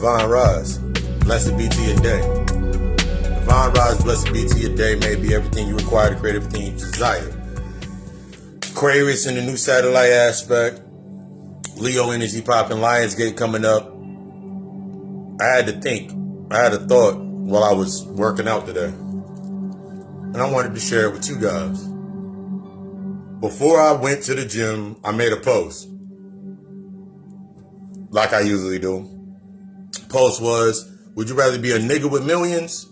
Divine Rise, blessed be to your day. Divine Rise, blessed be to your day. May be everything you require to create everything you desire. Aquarius in the new satellite aspect. Leo energy popping. Lionsgate coming up. I had to think. I had a thought while I was working out today. And I wanted to share it with you guys. Before I went to the gym, I made a post. Like I usually do. Post was, would you rather be a nigga with millions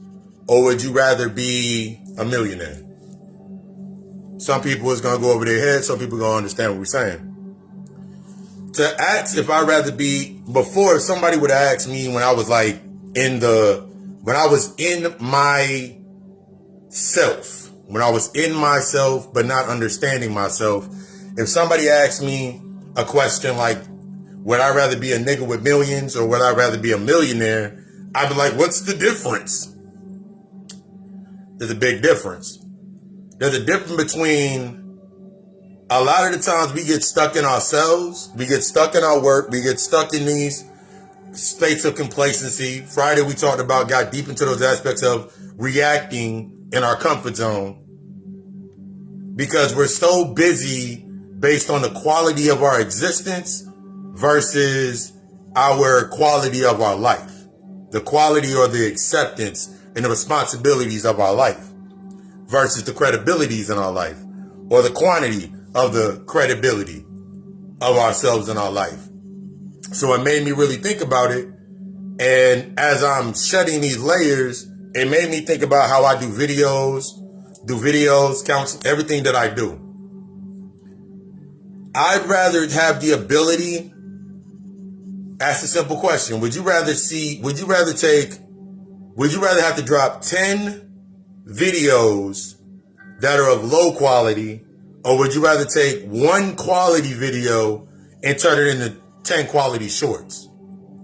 or would you rather be a millionaire? Some people it's going to go over their head. Some people are going to understand what we're saying. To ask if I'd rather be, before somebody would ask me when I was like when I was in myself, but not understanding myself. If somebody asked me a question like, would I rather be a nigga with millions or would I rather be a millionaire? I'd be like, what's the difference? There's a big difference. There's a difference between a lot of the times we get stuck in ourselves. We get stuck in our work. We get stuck in these states of complacency. Friday we got deep into those aspects of reacting in our comfort zone because we're so busy based on the quality of our existence versus our quality of our life, the quality or the acceptance and the responsibilities of our life versus the credibilities in our life or the quantity of the credibility of ourselves in our life. So it made me really think about it. And as I'm shedding these layers, it made me think about how I do videos, counsel, everything that I do. I'd rather have the ability. Ask a simple question. Would you rather have to drop 10 videos that are of low quality, or would you rather take one quality video and turn it into 10 quality shorts?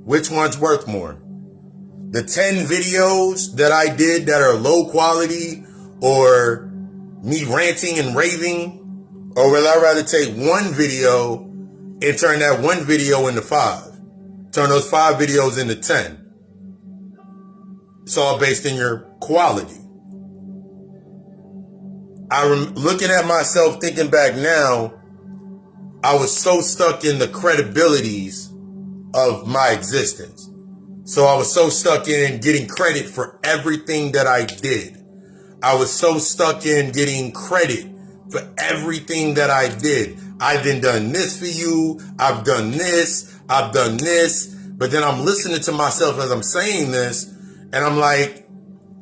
Which one's worth more? The 10 videos that I did that are low quality, or me ranting and raving, or would I rather take one video and turn that one video into 5? Turn those 5 videos into 10. It's all based in your quality. I'm looking at myself, thinking back now, I was so stuck in the credibilities of my existence. So I was so stuck in getting credit for everything that I did. I was so stuck in getting credit for everything that I did. I've done this for you. I've done this. But then I'm listening to myself as I'm saying this, and I'm like,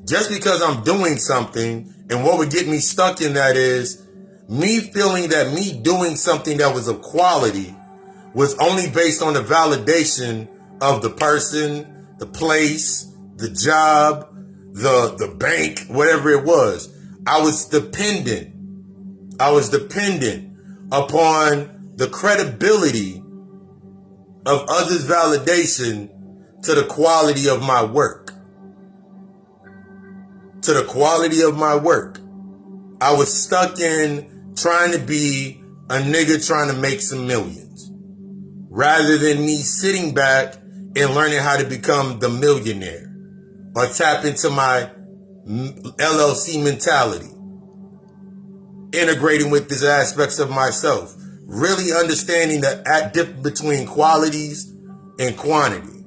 just because I'm doing something, and what would get me stuck in that is me feeling that me doing something that was of quality was only based on the validation of the person, the place, the job, the bank, whatever it was. I was dependent upon the credibility of others' validation to the quality of my work. I was stuck in trying to be a nigga trying to make some millions, rather than me sitting back and learning how to become the millionaire or tap into my LLC mentality, integrating with these aspects of myself, really understanding the difference between qualities and quantity.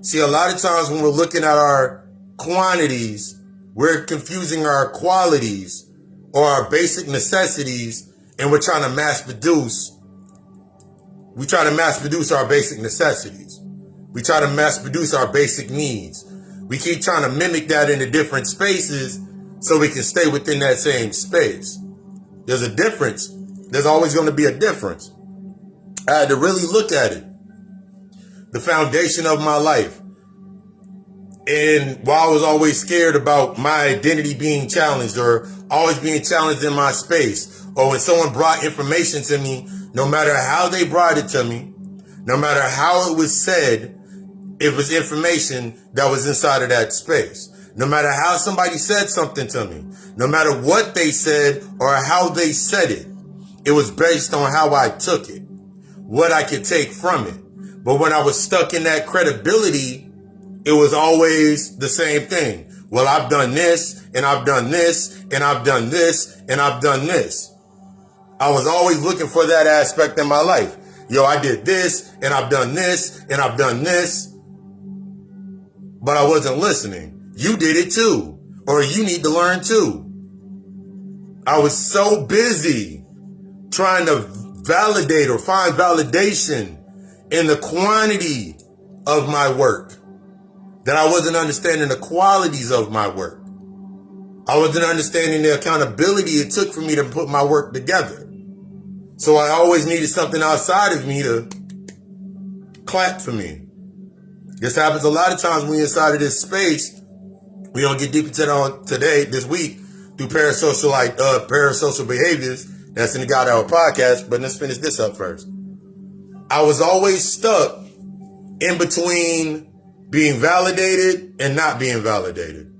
See, a lot of times when we're looking at our quantities, we're confusing our qualities or our basic necessities, and we're trying to mass produce. We try to mass produce our basic necessities. We try to mass produce our basic needs. We keep trying to mimic that into different spaces so we can stay within that same space. There's a difference. There's always going to be a difference. I had to really look at it. The foundation of my life. And while I was always scared about my identity being challenged or always being challenged in my space, or when someone brought information to me, no matter how they brought it to me, no matter how it was said, it was information that was inside of that space. No matter how somebody said something to me, no matter what they said or how they said it, it was based on how I took it, what I could take from it. But when I was stuck in that credibility, it was always the same thing. Well, I've done this, and I've done this, and I've done this, and I've done this. I was always looking for that aspect in my life. Yo, I did this, and I've done this, and I've done this. But I wasn't listening. You did it too. Or you need to learn too. I was so busy trying to validate or find validation in the quantity of my work that I wasn't understanding the qualities of my work. I wasn't understanding the accountability it took for me to put my work together. So I always needed something outside of me to clap for me. This happens a lot of times when you're inside of this space. We're going to get deep into that today, this week, through parasocial behaviors. That's in the God Hour podcast, but let's finish this up first. I was always stuck in between being validated and not being validated.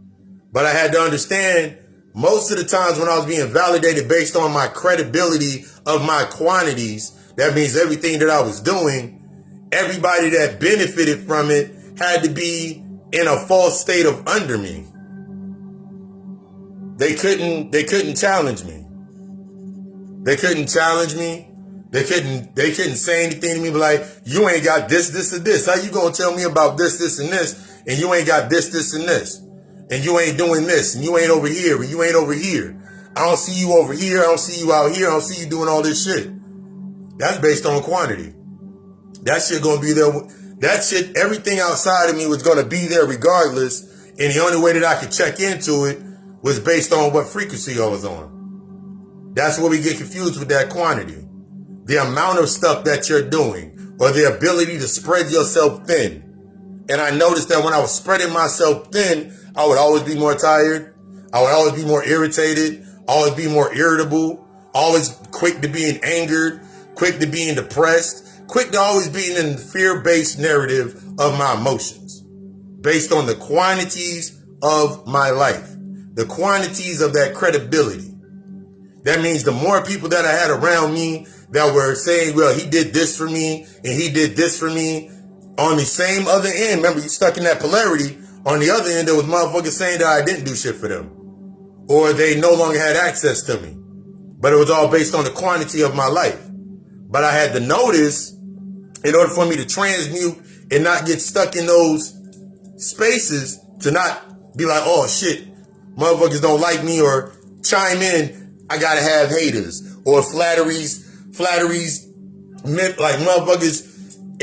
But I had to understand most of the times when I was being validated based on my credibility of my quantities, that means everything that I was doing, everybody that benefited from it had to be in a false state of under me. They couldn't challenge me. They couldn't challenge me. They couldn't say anything to me, but like, you ain't got this, this, and this. How you gonna tell me about this, this, and this, and you ain't got this, this, and this, and you ain't doing this, and you ain't over here, and you ain't over here. I don't see you over here. I don't see you out here. I don't see you doing all this shit. That's based on quantity. That shit gonna be there. That shit, everything outside of me was gonna be there regardless, and the only way that I could check into it was based on what frequency I was on. That's where we get confused with that quantity. The amount of stuff that you're doing, or the ability to spread yourself thin. And I noticed that when I was spreading myself thin, I would always be more tired. I would always be more irritated, always be more irritable, always quick to being angered, quick to being depressed, quick to always being in the fear-based narrative of my emotions, based on the quantities of my life, the quantities of that credibility. That means the more people that I had around me that were saying, well, he did this for me and he did this for me, on the same other end, remember, you stuck in that polarity, on the other end, there was motherfuckers saying that I didn't do shit for them, or they no longer had access to me. But it was all based on the quantity of my life. But I had to notice, in order for me to transmute and not get stuck in those spaces, to not be like, oh shit, motherfuckers don't like me, or chime in, I gotta have haters, or flatteries, like motherfuckers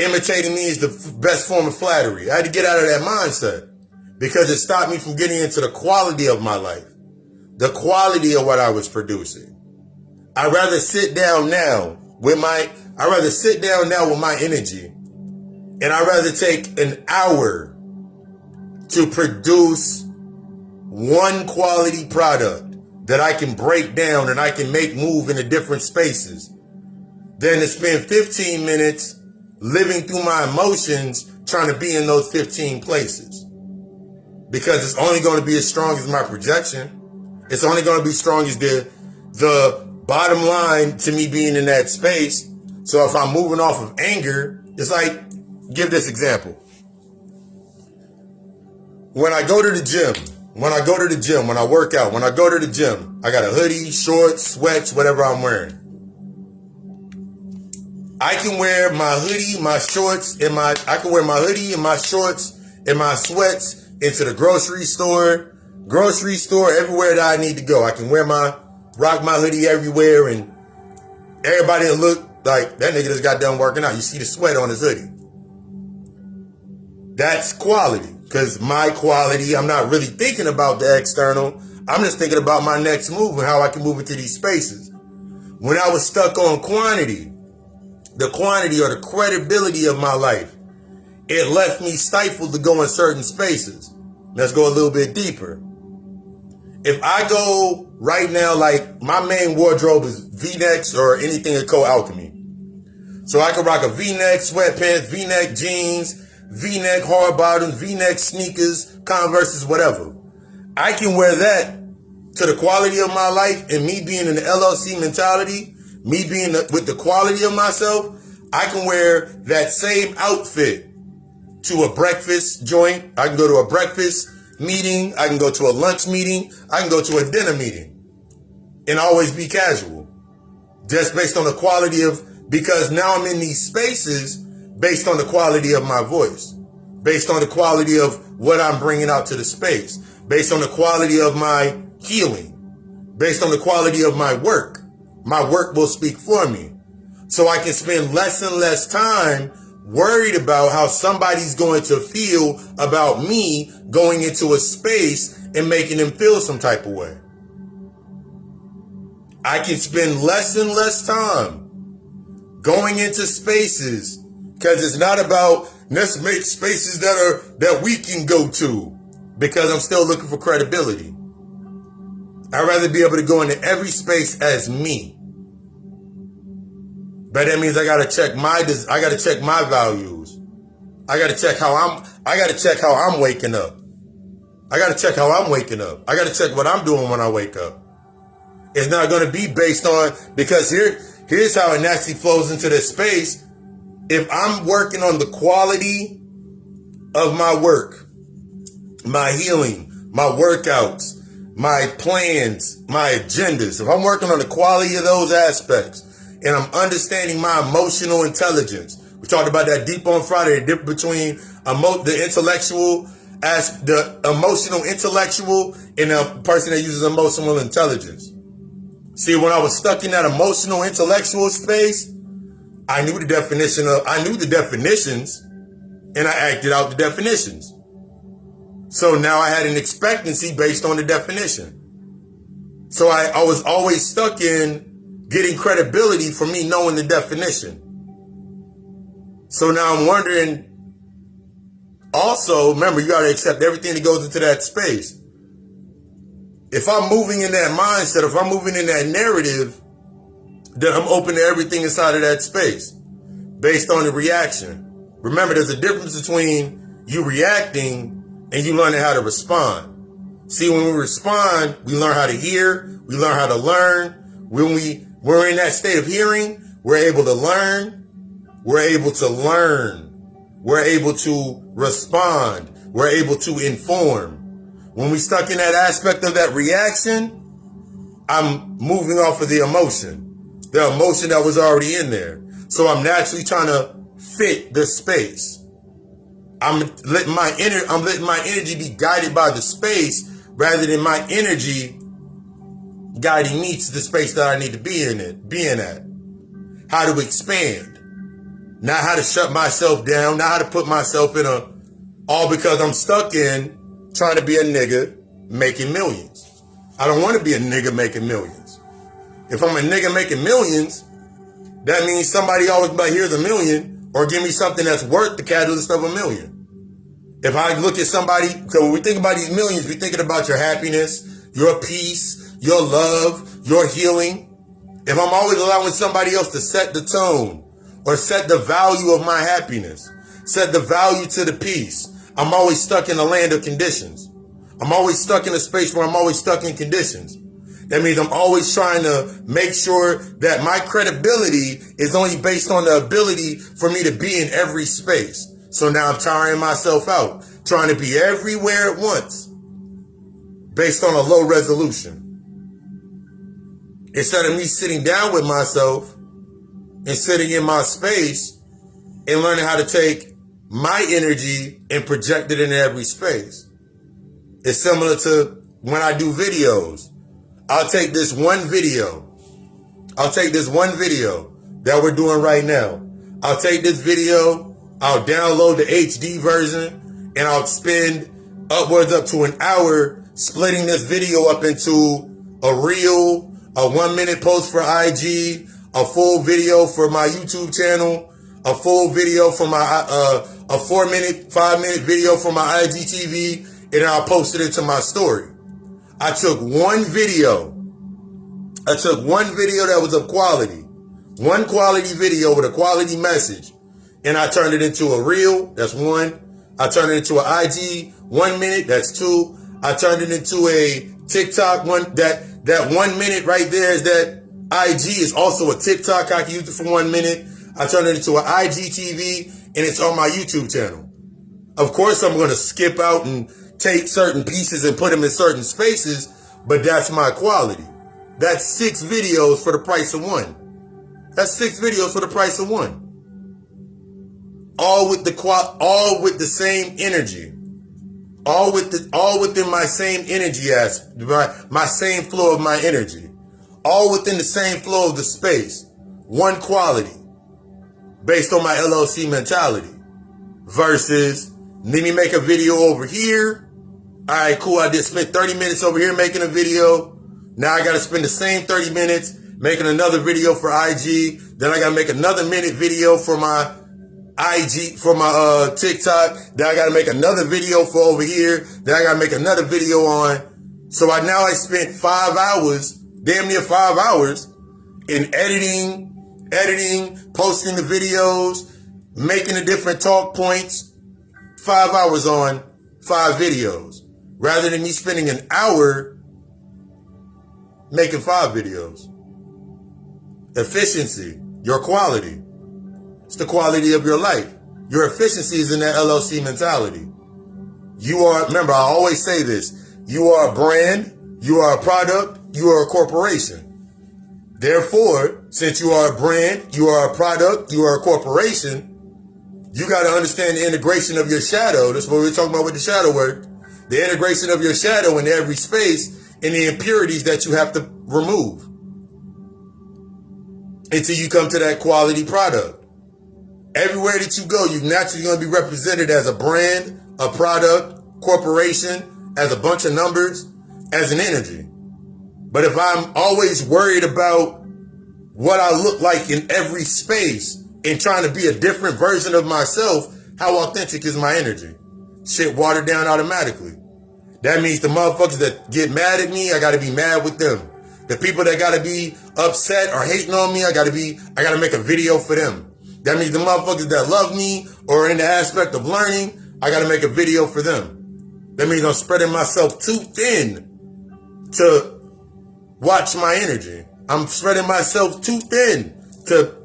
imitating me is the best form of flattery. I had to get out of that mindset because it stopped me from getting into the quality of my life, the quality of what I was producing. I'd rather sit down now with my energy, and I'd rather take an hour to produce one quality product that I can break down and I can make move into different spaces than to spend 15 minutes living through my emotions trying to be in those 15 places. Because it's only going to be as strong as my projection. It's only going to be strong as the bottom line to me being in that space. So if I'm moving off of anger, it's like, give this example. When I go to the gym, when I work out, when I go to the gym, I got a hoodie, shorts, sweats, whatever I'm wearing. I can wear my hoodie, my shorts, and my shorts and my sweats into the grocery store, everywhere that I need to go. I can rock my hoodie everywhere, and everybody will look like that nigga just got done working out. You see the sweat on his hoodie. That's quality. Because my quality, I'm not really thinking about the external. I'm just thinking about my next move and how I can move into these spaces. When I was stuck on quantity, the quantity or the credibility of my life, it left me stifled to go in certain spaces. Let's go a little bit deeper. If I go right now, like my main wardrobe is V-necks or anything Occult alchemy. So I can rock a V-neck, sweatpants, V-neck jeans, V-neck hard bottoms, V-neck sneakers, Converses, whatever. I can wear that to the quality of my life, and me being in the LLC mentality, me being with the quality of myself, I can wear that same outfit to a breakfast joint. I can go to a breakfast meeting. I can go to a lunch meeting. I can go to a dinner meeting and always be casual. Just based on the quality of, because now I'm in these spaces based on the quality of my voice, based on the quality of what I'm bringing out to the space, based on the quality of my healing, based on the quality of my work. My work will speak for me. So I can spend less and less time worried about how somebody's going to feel about me going into a space and making them feel some type of way. I can spend less and less time going into spaces because it's not about let's make spaces that we can go to, because I'm still looking for credibility. I'd rather be able to go into every space as me. But that means I gotta check my values. I gotta check how I'm waking up. I gotta check how I'm waking up. I gotta check what I'm doing when I wake up. It's not gonna be based on, because here's how it naturally flows into this space. If I'm working on the quality of my work, my healing, my workouts, my plans, my agendas, if I'm working on the quality of those aspects, and I'm understanding my emotional intelligence. We talked about that deep on Friday, the difference between the emotional intellectual and a person that uses emotional intelligence. See, when I was stuck in that emotional intellectual space, I knew the definitions, and I acted out the definitions. So now I had an expectancy based on the definition. So I was always stuck in getting credibility for me knowing the definition. So now I'm wondering, also, remember, you got to accept everything that goes into that space. If I'm moving in that mindset, if I'm moving in that narrative, then I'm open to everything inside of that space based on the reaction. Remember, there's a difference between you reacting and you learning how to respond. See, when we respond, we learn how to hear, we learn how to learn. When we're in that state of hearing, we're able to learn, we're able to respond, we're able to inform. When we stuck in that aspect of that reaction, I'm moving off of the emotion that was already in there. So I'm naturally trying to fit the space. I'm letting my energy be guided by the space rather than my energy guiding me to the space that I need to being at. How to expand. Not how to shut myself down, not how to put myself in all because I'm stuck in trying to be a nigga making millions. I don't want to be a nigga making millions. If I'm a nigga making millions, that means somebody always about, here's $1 million, or give me something that's worth the catalyst of $1 million. If I look at somebody, because when we think about these millions, we're thinking about your happiness, your peace, your love, your healing. If I'm always allowing somebody else to set the tone or set the value of my happiness, set the value to the peace, I'm always stuck in a land of conditions. I'm always stuck in a space where I'm always stuck in conditions. That means I'm always trying to make sure that my credibility is only based on the ability for me to be in every space. So now I'm tiring myself out, trying to be everywhere at once, based on a low resolution. Instead of me sitting down with myself and sitting in my space and learning how to take my energy and project it in every space. It's similar to when I do videos. I'll take this one video that we're doing right now. I'll take this video, I'll download the HD version, and I'll spend upwards up to an hour splitting this video up into a reel, a 1-minute post for IG, a full video for my YouTube channel, a full video for my a 4-minute, 5-minute video for my IGTV, and I'll post it into my story. I took one video that was of quality, one quality video with a quality message, and I turned it into a reel. That's one. I turned it into an IG 1 minute. That's two. I turned it into a TikTok one. That 1 minute right there is that IG is also a TikTok. I can use it for 1 minute. I turn it into an IGTV, and it's on my YouTube channel. Of course, I'm going to skip out and take certain pieces and put them in certain spaces, but that's my quality. That's 6 videos for the price of one. That's 6 videos for the price of one. All with the same energy. All within my same energy my same flow of my energy. All within the same flow of the space. One quality. Based on my LLC mentality. Versus, let me make a video over here. All right, cool. I just spent 30 minutes over here making a video. Now I got to spend the same 30 minutes making another video for IG. Then I got to make another minute video for my IG, for my TikTok. Then I got to make another video for over here. Then I got to make another video on. So I spent 5 hours, damn near 5 hours, in editing, posting the videos, making the different talk points. 5 hours on 5 videos. Rather than me spending an hour making 5 videos. Efficiency, your quality. It's the quality of your life. Your efficiency is in that LLC mentality. Remember, I always say this, you are a brand, you are a product, you are a corporation. Therefore, since you are a brand, you are a product, you are a corporation, you got to understand the integration of your shadow. That's what we're talking about with the shadow work. The integration of your shadow in every space and the impurities that you have to remove until you come to that quality product. Everywhere that you go, you're naturally going to be represented as a brand, a product, corporation, as a bunch of numbers, as an energy. But if I'm always worried about what I look like in every space and trying to be a different version of myself, how authentic is my energy? Shit watered down automatically. That means the motherfuckers that get mad at me, I got to be mad with them. The people that got to be upset or hating on me, I got to make a video for them. That means the motherfuckers that love me or in the aspect of learning, I got to make a video for them. That means I'm spreading myself too thin to watch my energy. I'm spreading myself too thin to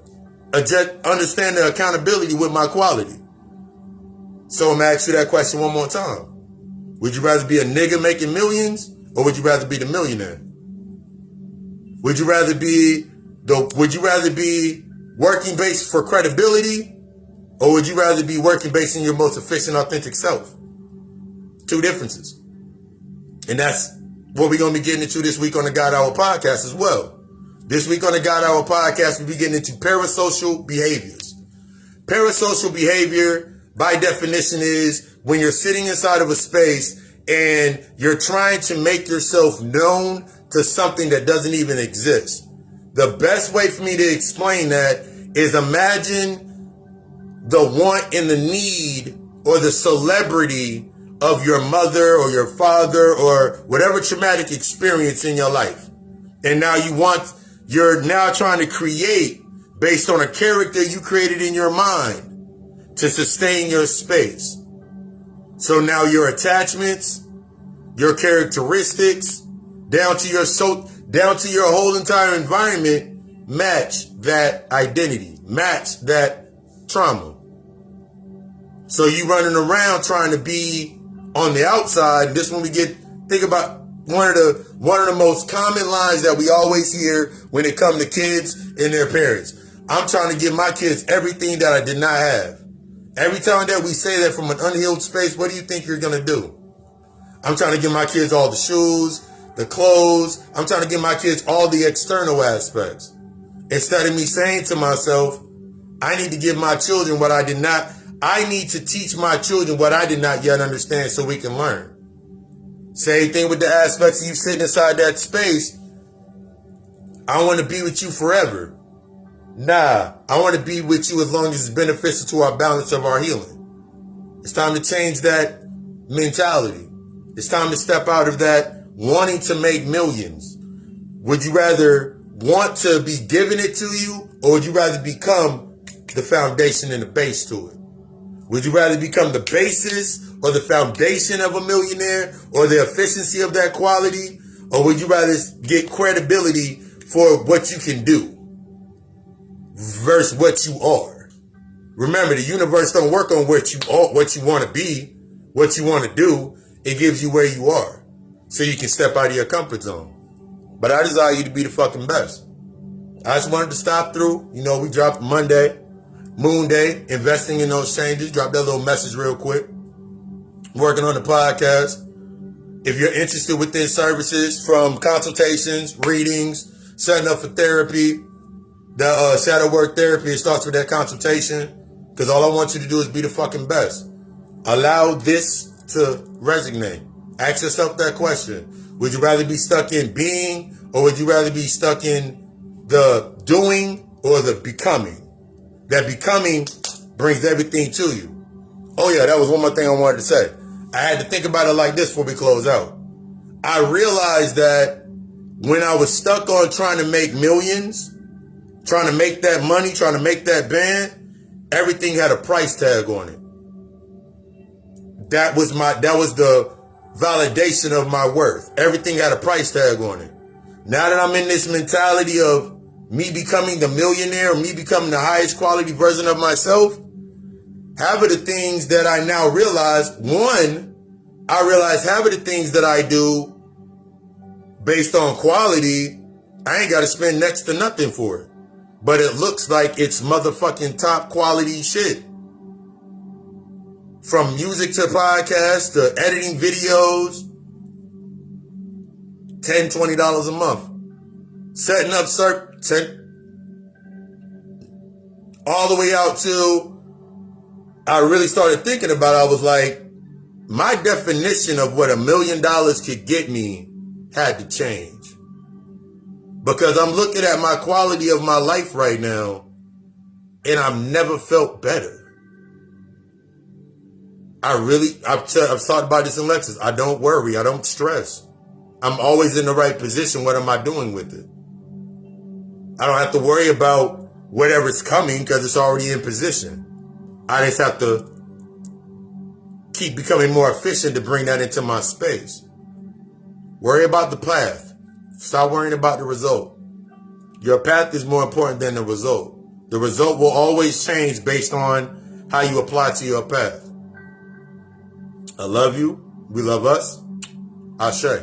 understand the accountability with my quality. So I'm going to ask you that question one more time. Would you rather be a nigga making millions, or would you rather be the millionaire? Would you rather be working based for credibility, or would you rather be working based on your most efficient, authentic self? 2 differences. And that's what we're going to be getting into this week on the God Hour podcast as well. This week on the God Hour podcast, we'll be getting into parasocial behaviors. Parasocial behavior, by definition, is when you're sitting inside of a space and you're trying to make yourself known to something that doesn't even exist. The best way for me to explain that is imagine the want and the need or the celebrity of your mother or your father or whatever traumatic experience in your life. And now you're now trying to create based on a character you created in your mind to sustain your space. So now your attachments, your characteristics, down to your whole entire environment match that identity, match that trauma. So you running around trying to be on the outside. This when we think about one of the most common lines that we always hear when it comes to kids and their parents. I'm trying to give my kids everything that I did not have. Every time that we say that from an unhealed space, what do you think you're going to do? I'm trying to give my kids all the shoes, the clothes. I'm trying to give my kids all the external aspects. Instead of me saying to myself, I need to give my children what I did not. I need to teach my children what I did not yet understand so we can learn. Same thing with the aspects of you sitting inside that space. I want to be with you forever. Nah, I want to be with you as long as it's beneficial to our balance of our healing. It's time to change that mentality. It's time to step out of that wanting to make millions. Would you rather want to be given it to you, or would you rather become the foundation and the base to it? Would you rather become the basis or the foundation of a millionaire or the efficiency of that quality? Or would you rather get credibility for what you can do? versus what you are. Remember, the universe don't work on what you are, what you want to be, what you want to do. It gives you where you are so you can step out of your comfort zone. But I desire you to be the fucking best. I just wanted to stop through. You know, we dropped Monday, Moon Day, investing in those changes. Drop that little message real quick. Working on the podcast. If you're interested within services from consultations, readings, setting up for therapy, the shadow work therapy, it starts with that consultation. Because all I want you to do is be the fucking best. Allow this to resonate. Ask yourself that question. Would you rather be stuck in being, or would you rather be stuck in the doing or the becoming? That becoming brings everything to you. Oh yeah, that was one more thing I wanted to say. I had to think about it like this before we close out. I realized that when I was stuck on trying to make millions, trying to make that money, trying to make that band, everything had a price tag on it. That was the validation of my worth. Everything had a price tag on it. Now that I'm in this mentality of me becoming the millionaire, or me becoming the highest quality version of myself, half of the things that I now realize, I realize half of the things that I do based on quality, I ain't got to spend next to nothing for it. But it looks like it's motherfucking top quality shit. From music to podcasts to editing videos, $10, $20 a month. Setting up all the way out to, I really started thinking about it. I was like, my definition of what $1 million could get me had to change. Because I'm looking at my quality of my life right now, and I've never felt better. I've thought about this in lectures. I don't worry. I don't stress. I'm always in the right position. What am I doing with it? I don't have to worry about whatever's coming because it's already in position. I just have to keep becoming more efficient to bring that into my space. Worry about the path. Stop worrying about the result. Your path is more important than the result. The result will always change based on how you apply to your path. I love you. We love us. Ashe.